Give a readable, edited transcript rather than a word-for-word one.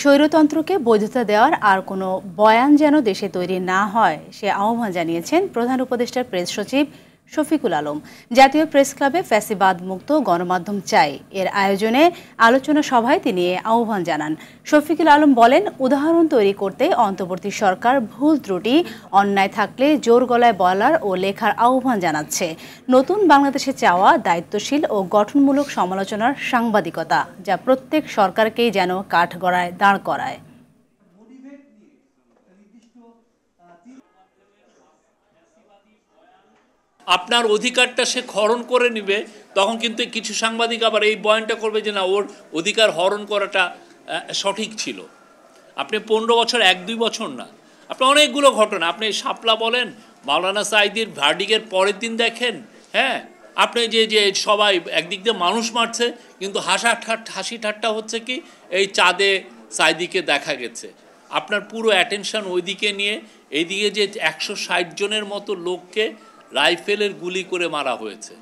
স্বৈরতন্ত্রকে বৈধতা দেওয়ার আর কোনো বয়ান যেন দেশে তৈরি না হয় সে আহ্বান জানিয়েছেন প্রধান উপদেষ্টার প্রেস সচিব শফিকুল আলম। জাতীয় প্রেস ক্লাবে ফ্যাসিবাদ মুক্ত গণমাধ্যম চাই এর আয়োজনে আলোচনা সভায় তিনি এ আহ্বান জানান। শফিকুল আলম বলেন, উদাহরণ তৈরি করতে অন্তর্বর্তী সরকার ভুল ত্রুটি অন্যায় থাকলে জোর গলায় বলার ও লেখার আহ্বান জানাচ্ছে। নতুন বাংলাদেশে চাওয়া দায়িত্বশীল ও গঠনমূলক সমালোচনার সাংবাদিকতা, যা প্রত্যেক সরকারকেই যেন কাঠগড়ায় দাঁড় করায়। আপনার অধিকারটা সে হরণ করে নেবে, তখন কিন্তু কিছু সাংবাদিক আবার এই বয়ানটা করবে যে না, ওর অধিকার হরণ করাটা সঠিক ছিল। আপনি 15 বছর 1-2 বছর না, আপনি অনেকগুলো ঘটনা, আপনি শাপলা বলেন, মাওলানা সাঈদীর ভার্ডিকের পরের দিন দেখেন, হ্যাঁ, আপনি যে সবাই একদিক দিয়ে মানুষ মারছে, কিন্তু হাসি ঠাট্টা হচ্ছে কি এই চাঁদে সাঈদীকে দেখা গেছে। আপনার পুরো অ্যাটেনশন ওইদিকে নিয়ে এইদিকে যে 160 জনের মতো লোককে রাইফেলের গুলি করে মারা হয়েছে।